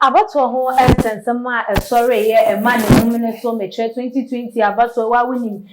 Abato ho ensensema sorry ye man no so meche 2020 abato wa winim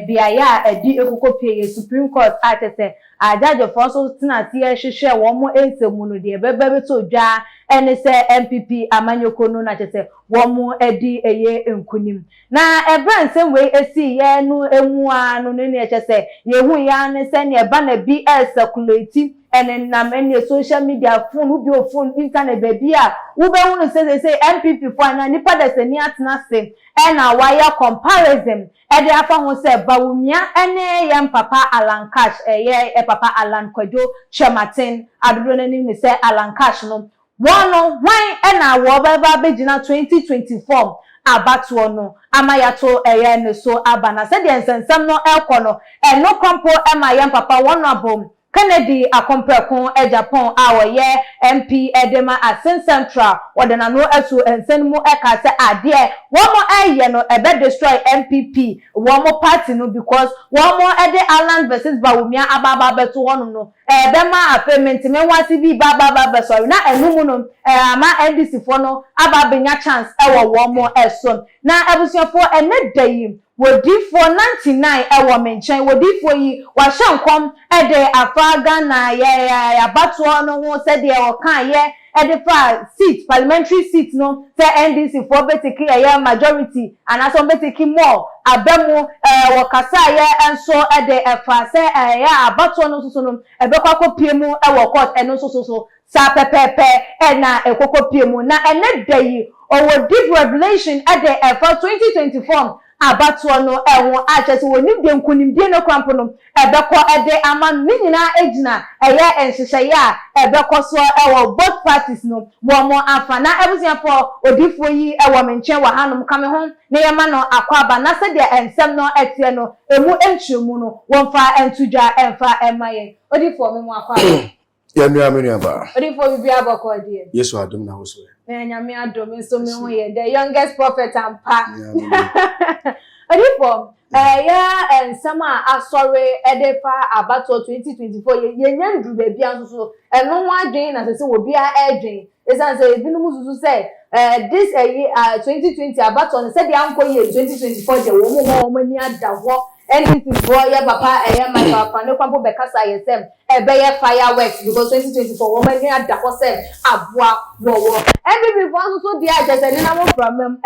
biaya edi ekokopie Supreme Court atese ajajo for so tina tie hwehwe wo mo ensemu no de beba beto dwa ene se MPP amanyoko no na tese wo mo edi eye enkunim na ebra nsem we esi ye no emu anu ne ne tese ye hu ya ne se ne eba na bi circulate and na many social media phone internet baby a wo be hu say MPP for na nipa da se ni atena se e na wire comparison e de afa ho se Bawumia ene yem papa Alan Cash ye papa Alan Kwadwo Chematin aduro na ni se Alan Cash no wono hwan e na wo beba begina 2024 abatuo no amayato eye ne so abana se de ensensam no ekono no kwampo e ma yem papa wono abom Kennedy akomprekon Japan awoye MP Edema Asen Central wadana no esu ensenmu eka se ade womo eye no ebe destroy MPP womo party no because womo ede Alan versus Bawumia ababa beto wono no ebe ma afement me wasi bi baba sorry na enumu no ama NDC fo no aba benya chance ewo womo eso na ebusuafo ene dayi wodi for 99 ewo menchen wodi for yi wa hyankom ede afaga na ya batuo no ho se de o kan ye ede fa seat parliamentary seat no se NDC for betiki ya majority and aso betiki more abemu wo kasa ye enso ede efa se ya abatuo no so no ebe kwakopie mu ewo court eno so sa pepepe na ekokopie mu na ene dayi owo deep revelation ede efa 2024 abatuo no ewo achese woni de nkunimdie no kwampo no ebeko ede ama ni nyina ejina eye enhyehyeye a ebeko so ewo both parties no wo afana ebusiafo odifo yi ewo menchen wa hanom kame ho ne yema no akwaba na se de ensem no etie no emu enchemu no wonfa entudwa enfa emaye odifo me mu akwaba ya nua me ba odifo bibia boko die Yesu adom na wo so nyame adom so me ho ye the youngest prophet ampa Adifo ya ensema asore edefa abato 2024 ye nyandu bebi anso eno wadwen na se obi a edwen esan se ebinum susu se this 2020 abato ne se de anko ye 2024 de wo mo ni ada ho NDC for ya papa my papa no kwampo bekasa yesem ebe ye fireworks because 2024 wo mo ni ada ho se aboa wo every before so dia jese ni na mo problem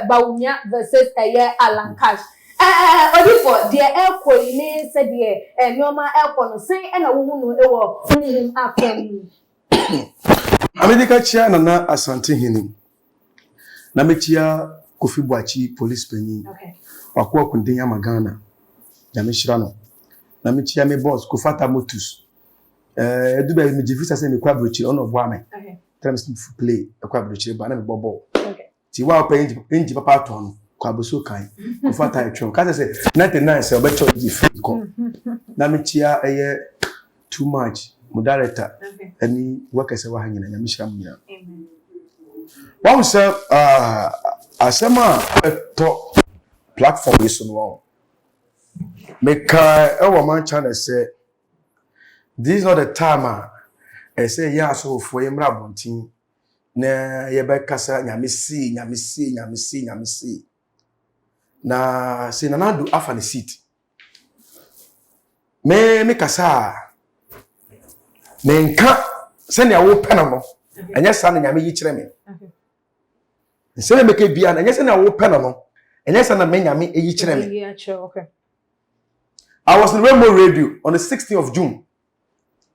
Bawumia versus Alan Cash odifo de ekoyini se de nyoma ekono sen na wo hu no ewo hunhum afam America chia na Asante hini na mechia Kofi Boachi police penny wakwa kundenya magana ya meshira no na mechia me boss Kofata Motus edube me jifisa se me kwa brochi ono bo ame tremst play kwa brochi ba na me bobo ti wa pa enji papa ton kwa boso kan Kofata etwon ka se 99 se obecho jifi ko na mechia eye too much mo director ani wakase wa hanyina nya meshira mu nyina One say asema to platform is no make man channel say this is not the time I say yeah so for yemra bontin na ye be kasa nyamesi na say na do afa ne seat me kasa me nka se ne wo pena no enya sa na nyame yi kire me Sene meke bia na nyese na wo pena no enyese na me nyame eyi kire me okay I was in Rainbow Radio on the 16th of June.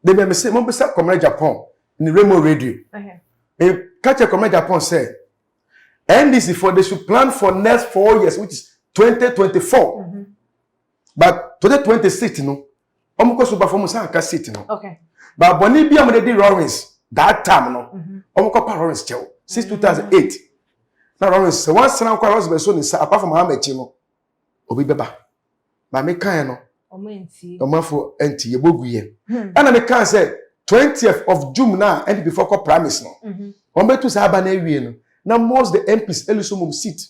They be say mo be say Comrade Japan in Rainbow Radio. E catch a Comrade Japan say NDC for they should plan for next 4 years which is 2024. But 2026 no omko so perform say aka seat no. Okay. But boni bia mo dey Lawrence that time no omko pa Lawrence chew since 2008. Na Lawrence once na kwa Lawrence be so ni sa apart from Hamachi no obi beba. Ba me kan no omafo enti ye boguye ana me kan say 20th of June na NPP for call promise no on betu sa aba na ewie no na most the MPs elusomum seat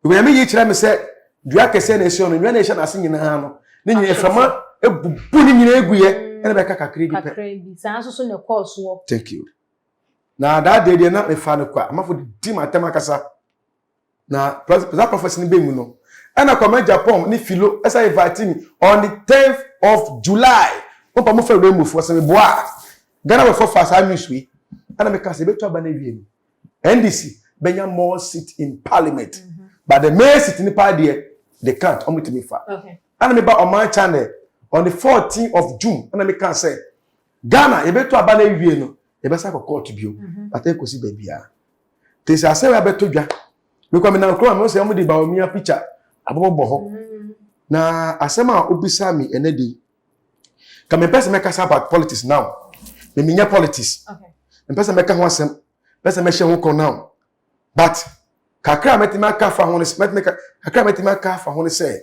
we me yi kire me say dua kese na esi ono nwa na ehia na ase nyina no ne nyina eframa ebubu ni nyina eguye ene be kaka kredi pe kredi san so na course wo. Thank you. Na that day na me fa no kwa amafo di matema kasa na president professor ni be mu no ana kwa Japan ni filo esa invite me on the 10th of July opa mo fa do mu fo se me boa Ghana we for fast I miss we ana me ka se beto aba na wie NDC benya more seat in parliament but the main seat in the party they can't omit me fa ana me ba on my channel on the 14th of June ana me can say Ghana e beto aba na wie no e be sa ko court bio but e ko si ba bia te say ase we beto dwa me kwa me na kro me say mo di ba o mia picture abobo ho na asema obisa mi enedi ka me pese me kasa about politics now me minya politics me pese me ka ho asem pese me hye ho ko now but kakra metima ka fa ho ne kakra metima ka fa ho ne say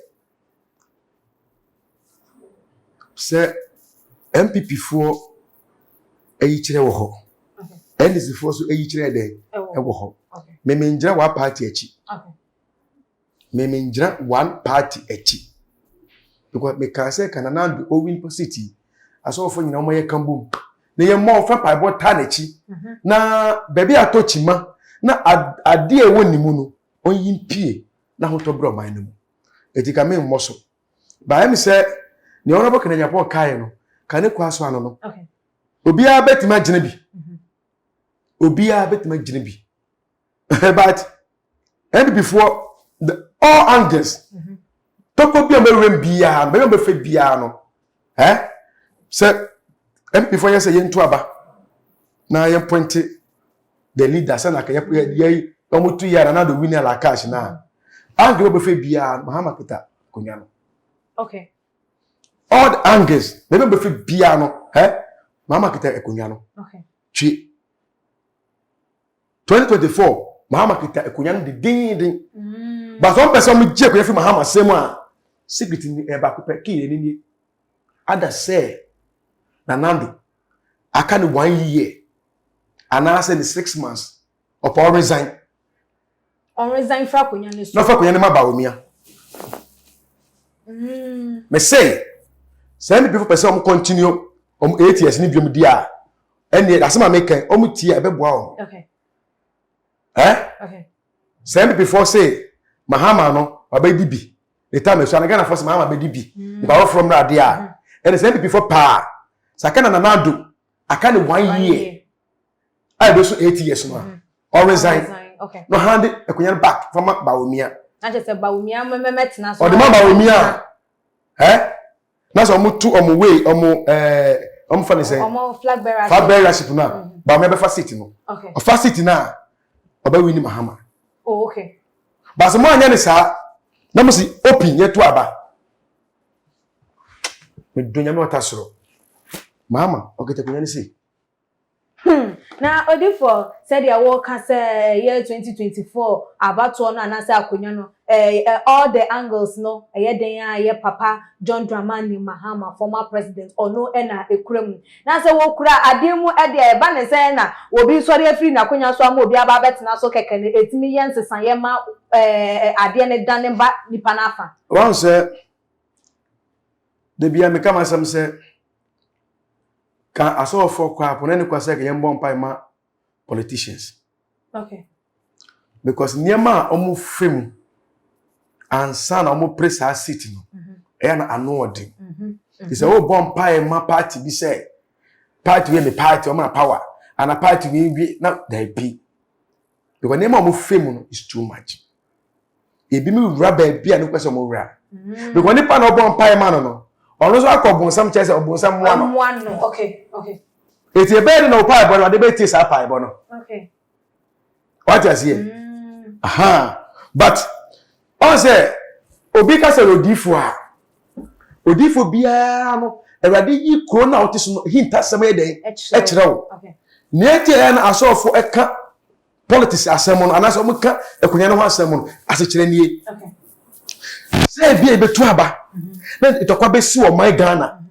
MPP fo eyi kire wo ho NDC fo so eyi kire de e wo ho me menjira wa party achi me njira one party echi because me can say Kananando o win city aso fo nyina mo ye kambum na ye mo fa paibo ta na echi na baby atochima na ade e wonimu no onyin pie na hotobro man no etika me mmoso ba em say ne ona bo kenanya po kai no kane kwa so ano no obia betima gine bi obia betima gine bi but and before the all angles toko bi amewem bia be fe bia no say before you say yentu aba na ye point the leader say na ka ye omutu yara na do winner la cash na angle be fe bia Mahama kita konya no all the angles be fe bia no Mahama kita ekonya no twi 2024 Mahama kita ekonya no de din but one person me je ko yefi Mahama semu a secret ni e ba ko pe ki ni ada say Nanando aka ni 1 year and I say 6 months upon resign fra konya ni so no fra konya ni ma ba omia me say send people person continue 8 years ni biom dia ene asema make tie e be boa o send before say Mahama no abedi bi the time so Ghana force Mahama abedi bi ba from na dia and send before pa sakana Nanando aka ni 1 year I do so 8 years no or resign no hand ekonya back from Bawumia na je say Bawumia memetina so o de Bawumia na so mutu way funny say flag bearership na Bawumia be facility no o facility na oba wini Mahama but mo anya ni sa na mo si open yetu aba me donya me watasoro Mahama ogete kunya ni si na odifo said ya work say year 2024 about one and say akonya no all the angles no den ya papa John Dramani Mahama former president ono na ekurem na say wo kura ademu de ba ne say na obi sori afri na akonya so ama obi aba betina so keke ne etimi yensesan ye ma ade ne dan ba nipa na afa one say de bia me kama sam say ka aso for kwa pone ni kwa say ke yembo mpai ma politicians because niema omu fem ansa na omu press a city no na ano odi is o bomb mpai ma party bi say party we me party o ma power and a party we na there be because niema omu fem no is too much e bi mi wura ba bia no kwese omu wura because nipa na bomb mpai ma no ono so akobun sam chese obun no okay eti e be no pa ebo no de be ti sa pa ebo no what you see but on say obi ka se odifo bia no ewade yi kro na otiso no hinta sam e den e kire wo ne ti e na asofo e ka politics asem no anaso mo ka ekonya no ho asem no ase kire nie say bia e betu aba na itokwa be si o my Ghana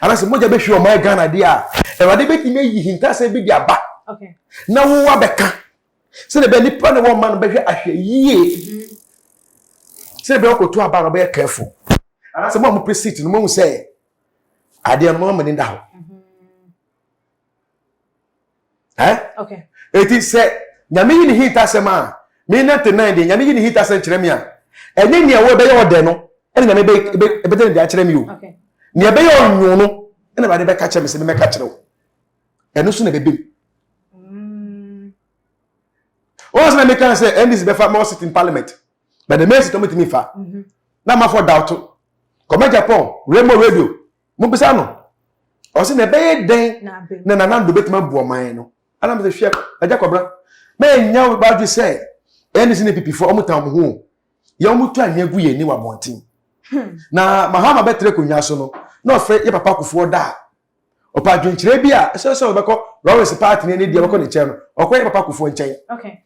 Anase moja be hwe o my Ghana dia. Ewade betimi yi hinta se bi dia ba. Okay. Na wo wa beka. Se ne be nipa ne wo man be hwe ahwe yie. Se be okoto aba no be careful. Anase mo presit no mo say ade no mo ni nda ho. Okay. Eti se nyame yi ni hinta se ma me 99 de nyame yi ni hinta se kire me a enye ne wo be ye ode no ene nyame be de dia kire me o. Okay. Ne be ye onwo no ene ba de be ka kire me se me ka kire wo. Eno so na be bim. Once na me can say NDC be fa more sit in parliament. But the main sit to me fa. Na ma for doubt. Come Japan, Rainbow Radio. Mo bisa no. O se na be ye den na nanando betima buo man no. Ana me se hwe aja kobra. Me nya ba ju say NDC ne pipi for omutan mo ho. Ye omutu anya gu ye ni wa bontin. Na Mahama betre konwa so no. Na ofre ye papa kufuo da. Opa dwenkyere bia se obekọ Lawrence party ne dia obekọ ne che no. Okọ ye papa kufuo nchen. Okay.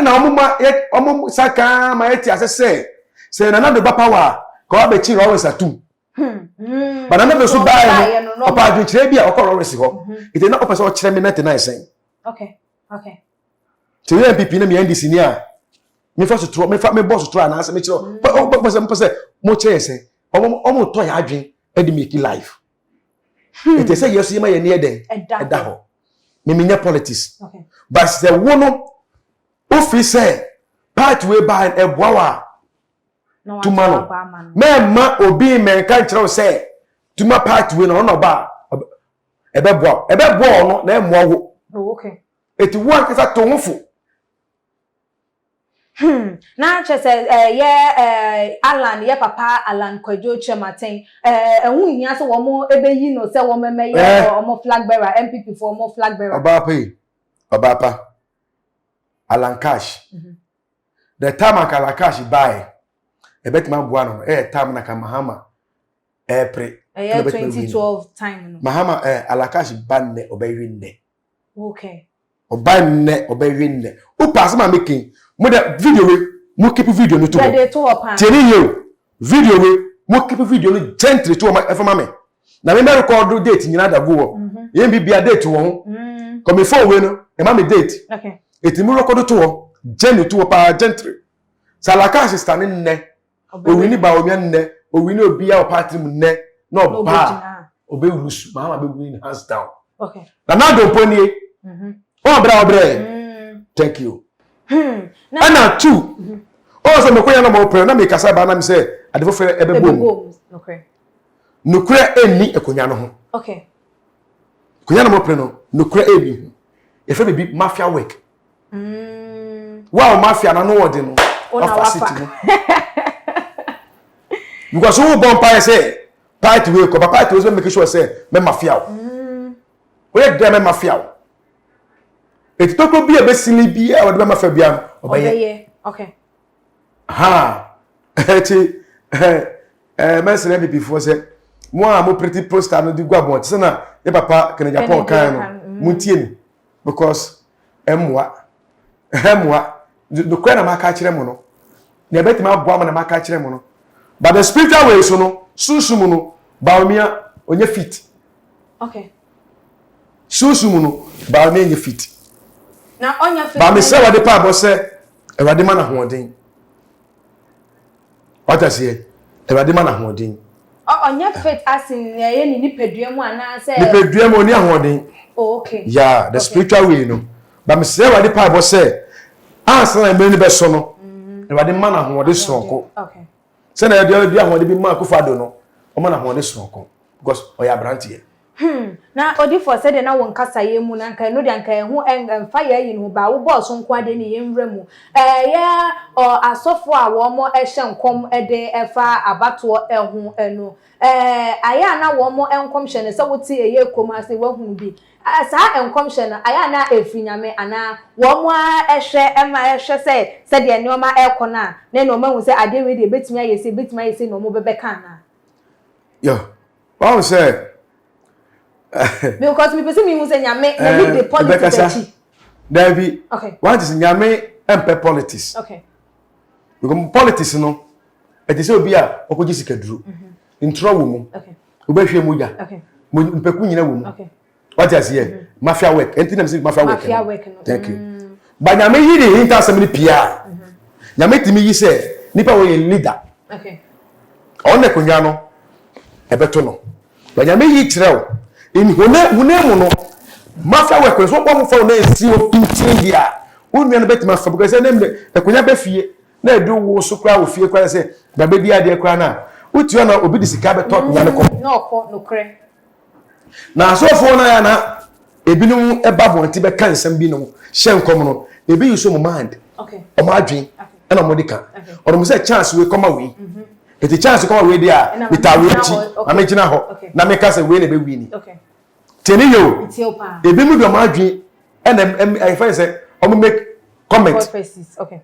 Na omuma saka ma yeti asese se nanando ba power ka obechi Lawrence atu. But na be so buy no opa dwenkyere bia okọ Lawrence ho. Ite na opese o kire me 99 sen. Okay. Okay. Ti MPP na me NDC ni a me fa so tro me boss tro na ase me kire o pese mo kire se omo to ya adwen e dey make life. Ite say yes yema ye ne eden e da ho. Me nya politics. Okay. But the one ofi say part way by e boawa No tumano me ma obi men kan kire say tuma part way no ba ebe boa no na emowo. Oh, okay. Eti wo kisa to nwofo. Na chese Alan ye papa Alan Kwadwo Chematen ehun hia se wo mo ebe yi no se wo meme ye omo flag bearer MPP for omo flag bearer Obapa Alan Cash. The time Alan Cash buy e betima bua no time na ka Mahama pre 2012 time no Mahama Alan Cash ban ne obewi ne. Okay. Obanne obewinne o pass ma making mo the video we mo keep video no to tell you video we mo keep video no gently to ma efama me na me record date nyina da go yen bibia date wo come phone we no e ma me date okay eti mo record to wo gently to pa gently salaka assistant nne o wini ba o nne o wini obi a o party mu nne no ba obewulusu ma be win hands down okay na do poni oh bra thank you na two oh so me koya na mo pre na me kasa ba na me say adefo fe ebe bom okay nukura eni ekonya no ho okay konya na mo pre no nukura eni e fe be mafia work wow mafia na no word no of city no because who bomb pa say party we ko party we make sure say me mafia we dey me mafia eti toko bi ebesini bi e wode ma fa biam obeye okay ha eti mesere bi before say mo a mo pretty poster no di gwa bon tse na e papa kene Japan kan no muntie ni because emwa do kwa na maka kire mo no na beti ma boa mo na maka kire mo no but the spiritual way so no susumu no baomia onye fit okay susumu no baomia onye fit na onya fit ba me se wade pa bo se ewade ma na hoden wata se ewade ma na hoden onya fit asin ye ni nipadua mu ana se nipadua mu oni ahoden okay yeah the spiritual way no ba me se wade pa bo se ansa na me ni be so no ewade ma na hoden sonko okay se na ewade ahoden bi ma akufado no o ma na hoden sonko because oya brantie na odifo said na won kasa ye mu na nka no de nka hu enfa ye yi no ba wo boss nko ade ne ye nwra mu ya asofo a wo mo ehye nkom ede efa abato ehu enu aya na wo mo enkom hye ne se woti eye kom ase wo hu bi asa enkom hye na aya na efinyame ana wo mo ehye ema ehye se de ne oma ekona na no ma hu se ade we de betimi ayese no mo bebeka na yo won say because me person me who say nyame na lead the politics David okay what is nyame empe politics okay because politics no e dey say obi a okoji sika duro intro wo mu okay obehwe mu ya okay mpeku nyina wo mu okay what you say mafia work enti na me mafia work no thank you ba nyame yi de hinta asem ni pia nyame timi yi say nipa wo ye leader okay on ne konwa no ebeto no ba nyame yi kirew in hune mu no mafia work so kwa mu fa na esi o pintin dia wonu no betima fa because say nem de konwa be fie na edu wo so kra wo fie kra say ba be di ade kra na uti ona obi di sika be top nya ne ko no ko no kre na asofo na ya na ebinum eba bonti be kan sam bi no hye nkom no ebi yuso mo mind okay o ma adwen na mo dika o mo say chance we come away eti chance come away dia bitawe ti na me gina ho na me ka say we na be wini okay teni yo it's your pa ebi mu do ma adwen na I find say o mo make comment okay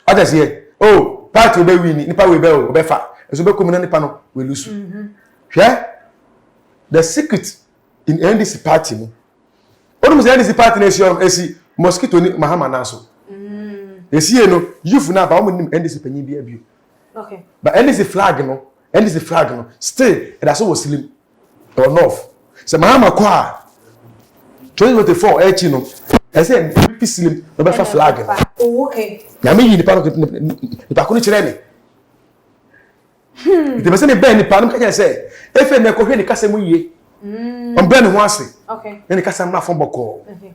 oda say oh party be wini nipa we be o be fa eso be komuna nipa no we lose hwe the secret in NDC party no onum say NDC party na esi mosquito ni mahama naso esi no youth na ba o nim NDC panyin bi abio okay but NDC flag no still it has was slim or north so mahama kwa 2024 echi no I say be slim no be flag no oh okay na me yi ni pa no ni pa ko ni kire ni ite be se ni be ni pa no ka say efe na ko hwe ni kasa mu yie on ben ho ase okay ni kasa na fo boko okay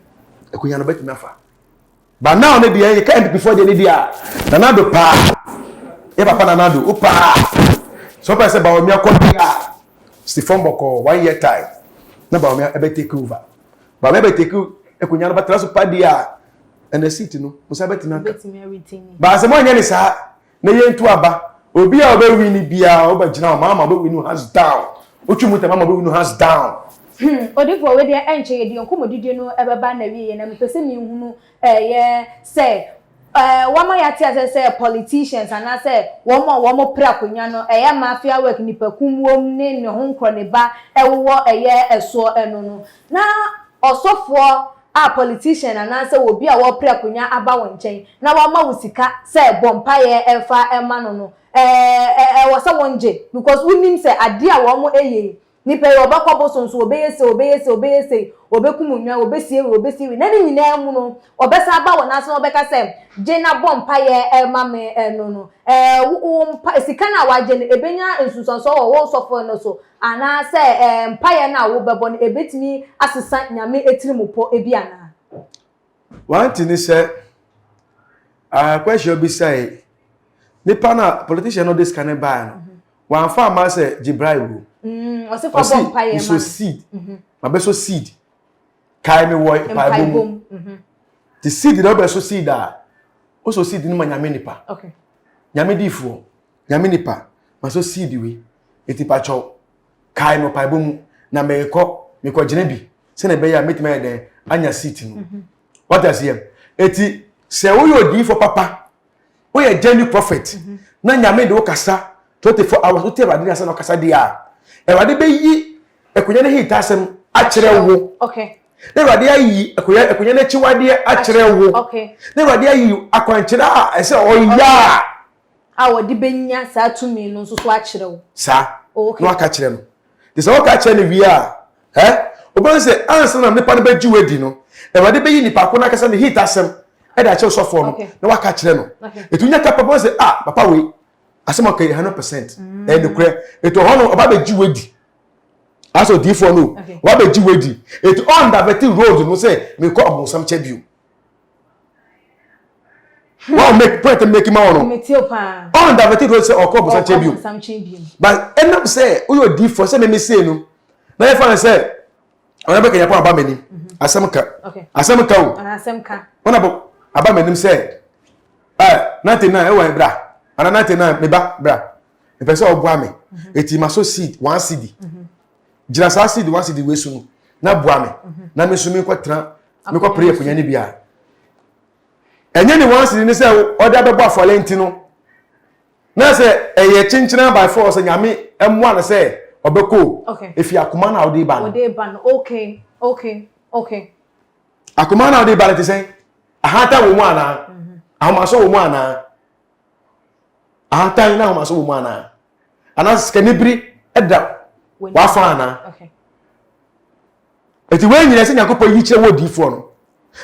ekunya no betumi afa but now ne dia ka end before the dia nanado pa e papa nanado o pa so pa se ba o mi akodia Stephen Boko 1 year time na ba o mi ebe take over ba me ebe take ekunya no batara so pa dia and the seat no musa betumi aka ba se mo nya ni sa na ye ntu aba obi a obe win bia o ba gina mama obe win hands down otwu ta mama obe win hands down odifo we de enche ye de nkomodidie no ebeba na wiye na mepese mi hunu ye say wama ya ti say politicians ana say womo pra konya no mafia work ni pakumwom ne ho nkro ne ba ewo eso eno no na osofo a politician ana say obi a wo pra konya aba won nchen na wama wusika say bompa ye efa ema no wo sa wonje because we nim say ade a womo nipa oba kwabo sonso obeyese obekumunwa obesiwe na ni nyina mu no obesa aba wona so obeka se jena bompa ye mame no sika na waje ne ebenya ensusonso wo sofo no so ana se mpa ye na wo bebo no ebetimi asesa nyame etirimupo ebi ana one thing say question be say nipa na politician no this can buy no one farmer say Jibraibu ose for bompa ye so seed ma so seed kai me wo pa bom the seed no be so seed o so seed ni ma nyame nipa okay nyame difuo nyame nipa ma so seed we etipa cho kai no pa bom na me gina bi se na be ya metima ya den anya seed no what I say eti se wo yo difo papa wo ye genuine prophet na nyame de wo kasa 24 hours wo te ba de asa no kasa dia Ewade be yi ekunya ne hit asem a kire wo okay ne ewade ayi ekunya ne chiwade a kire wo okay ne ewade ayi akwankira a ese oya a wodi benya sa tumi no so a kire wo sa okay no aka kire no de se wo ka kire ne wi a obo se ansa na nipa ne be jiwadi no ewade be yi nipa ko na kasa ne hit asem e da kire so fo no na waka kire no etunya kapa bo se papa we asem okay 100% and the it hono oba be jiwedi aso D4 no oba be jiwedi it on that vetty road no say me ko obonsam chabiu wow make point make ma ono on that vetty road say o ko obonsam chabiu but end up say uyo D4 say me say no na e fa say ona be kenya pa aba mani asem ka ona bo aba mani say 99 e wa bra ana 99 me bra the person oboa me eti ma so seed 1 seed gira sa seed 1 seed we sunu na boa me na me sunu ko tra me ko pray akunya ne bia enye ni 1 seed ni say oda be bo afọlenti no na say eye chinchina by force nyame emu na say obeko efi akoma na odi ba no okay akoma na odi ba te say ahata wo mu ana ahomaso wo mu ana ahata na ahomaso wo mu ana ana skanibri eda wa fa ana eti we nyina se nyakopo yi kire wo difo no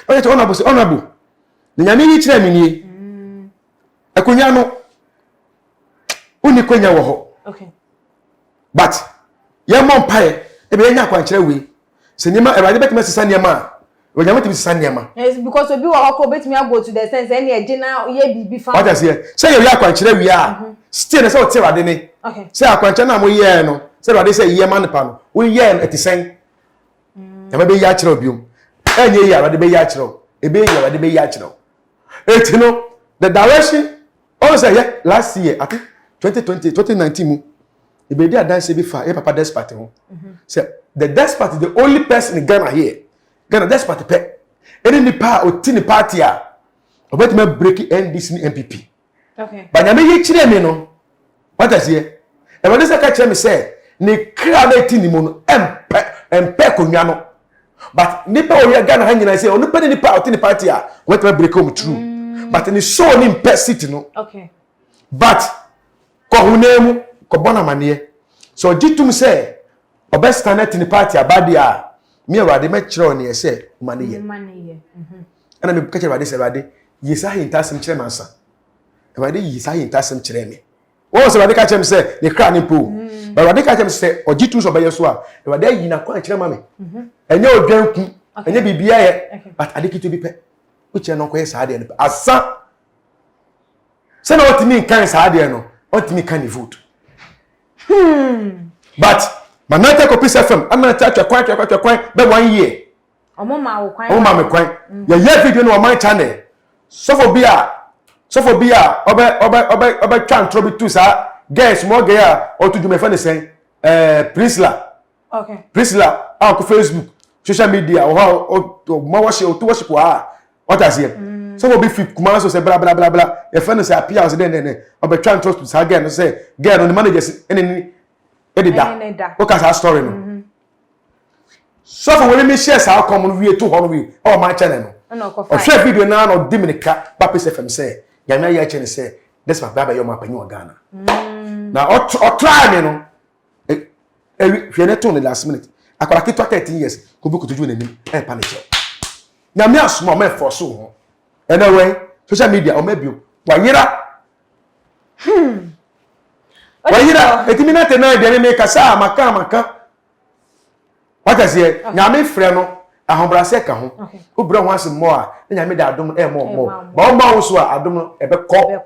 o je honorable na nyame yi kire me nie akonya no uni konya wo ho okay but ye mo mpae e be nya kwankire we se niema e ba de betima sisa niema we nya metimi sisa niema yes because obi wa ko betimi go to the sense any agina ye bibi fa what I say say ye kwankire we a still na say o te rade ni okay say akwankire na mo ye no say rade say ye man pa no we ye no etisen ya be ya kire obium enye ye rade be ya kire e be ye rade be ya kire eti no the direction also yeah last year I think 2019 mu e be dey dance be fa e papa despot ho say the despot is the only person in Ghana here Ghana despot pe any nipa o tini party a obetime break NDC ni MPP okay but nyame ye kire me no what I say e won say ka kire me say ni kra na tini mu no empe konwa no but nipa o ye Ghana ha nyina say onu pe nipa o tini party a obetime break home true but ni so ni mpe city no okay but ko hunemu ko bona mane so jitum say obesta na tini party abade a me awade me kire oni say mane ye ana me ka kire awade say awade yisa hintasem kire mansa awade yisa hintasem kire me wo say awade ka kire me say ne kra ne po but awade ka kire me say ojitum so baye so a awade yi na kwa kire ma me enye odwanku enye bibia ye but ade kito bi pe uche no ko ye sa ade ne asa se na otimi kan sa ade no otimi kan vote but manata ko peace FM amana ta kwan be 1 year omo ma wo kwan ye video no my channel sofo bia obe twan trobi tu sa guys mo ge a otujume fa ne sen Priscilla on Facebook social media o ma worship wa what I say so be fit kuma so say bla bla bla bla e fa no say appear as den obe twan trobi sa girl no say girl no the managers eneni edida o ka sa story no so for when me share sa come we to ho no we o my channel no o share video na no Dominica Papa FM say nyame ya chene say this my baba yo ma panyi wa Ghana na o try me no hwe ne to the last minute akwara ki 13 years ko bu ko tuju nanim e pa ne che nyame asoma me force ho anyway social media o mabio wa yira wayira etimina te na de me kasa maka what I say nyame frɛ no ahombrase ka ho obura ho asem mo a nyame da adom mo ba o ma wo so a adom no ebekɔ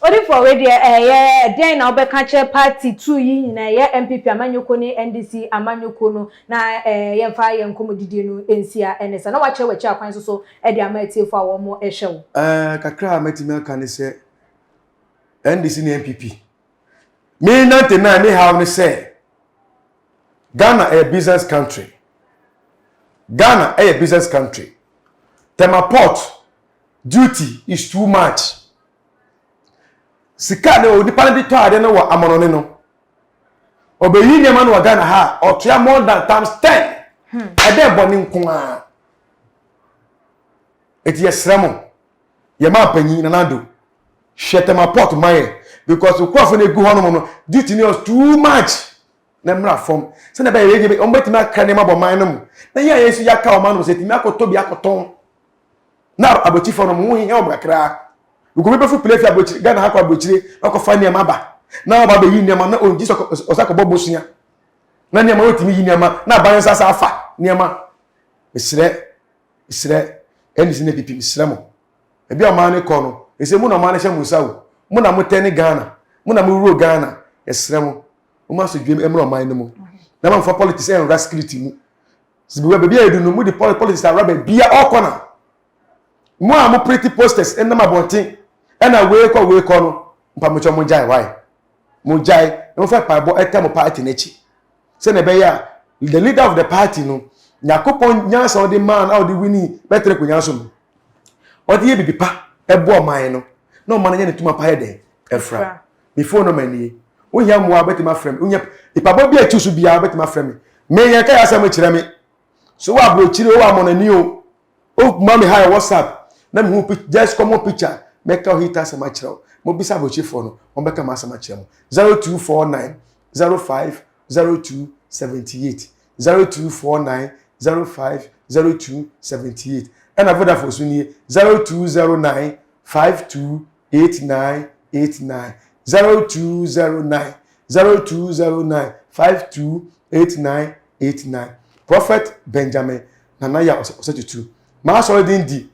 odi for we de den na obeka che party 2 yi na ye MPP amanyoko ni NDC amanyoko no na ye mfa ye nkomodidie no ensia enesa na wa che akwan so e de amatie fo a wo mo ehwe wo kakra amatimi aka ne se NDC ni MPP me not na me how me say Ghana a business country. Ghana a business country. Tema port duty is too much. Sika ne odi pale di to ade no wa amonone no. Obeyi ne ma no Ghana ha otua more than times 10. Ade boni nko a. Eti yesremo. Ye ma panyi na nado. Tema port maye because the crop na egu hono no duty was too much. Na mra form se na be ye o mbeti ma kra ne ma bo man no mu na ye yesu ya ka o man no se ti mi akoto bi akoton na abochi fo no mu hi e o brakra ugo be fu play fi abochi Ghana ha kwa abochi akofa ne ma ba na o ba be yi ne ma na o ji osako bobo suya na ne ma o ti mi yi ne ma na ban sasa afa ne ma isre enisi ne pipi isre mo e bi o man ne ko no e se mu na man ne hye musa wo mu na muteni Ghana mu na mu ro Ghana isre mo uma so dwem emro man no mu na man for politics and rascality mu sibi we bia edu no mu di politics and rubber bia okona mu a mu pretty posters en na mabonten na we ko no mpa mo chomo jai why mo jai no fa pa bo etem party na chi se na be ya the leader of the party no nyakopon nyansa o di man out the winning betre ko nyanso no o di ye bibipa ebo man no na o man nya ne tuma pa he den efra before no mani unya mo abetima frem unya ipabo bia chusu bia abetima frem me yan ka ya sam kire me so wa bro chire o wa monani o mama hi WhatsApp na me hu just come picture make ka hita sam kire mo bisa bo chifo no mo beka ma sam kire mo 0249 050278 0249 050278 and Vodafone so ni 0209 528989 0209 528989 Prophet Benjamin Nanaya Osetutu ma so din di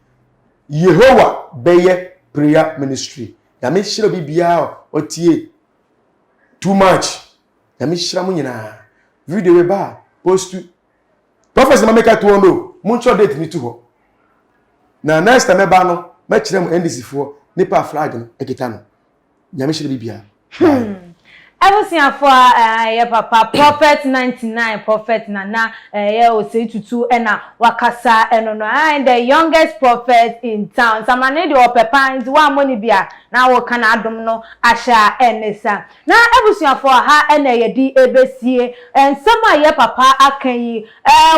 Yehovah Beye Prayer Ministry ya me shiro bibia otie too much ya me shira mu nyina video we ba post Prophet ma make to no muncho date ni to ho na next time ba no ma kire mu NDC fo nipa flag no ekita no ya me shiro bibia Everything for your papa Prophet 99 Prophet Nana Osetutu ena wakasa enono and the youngest prophet in town. Samane de opepa nti wa money bia na wo kana adom no asha enesa. Na everything for ha ena yedi ebesie ensema your papa akan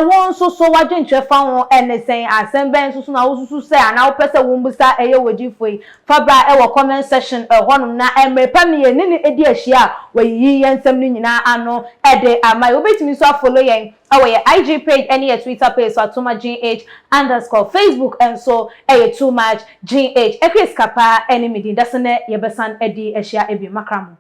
won so wadwentwe fa won enesen asemben so na wo se ana wo pese wo mbusa wodifoi fabra wo comment section honum na emrepa me ni edi ahia we yensem ni nyina ano ede amai obetimi so follow yen our IG page and your Twitter page so @TooMuchGH_ Facebook and so too much GH ekris kapa enemy din dasene yebesan edi ehia ebi makramo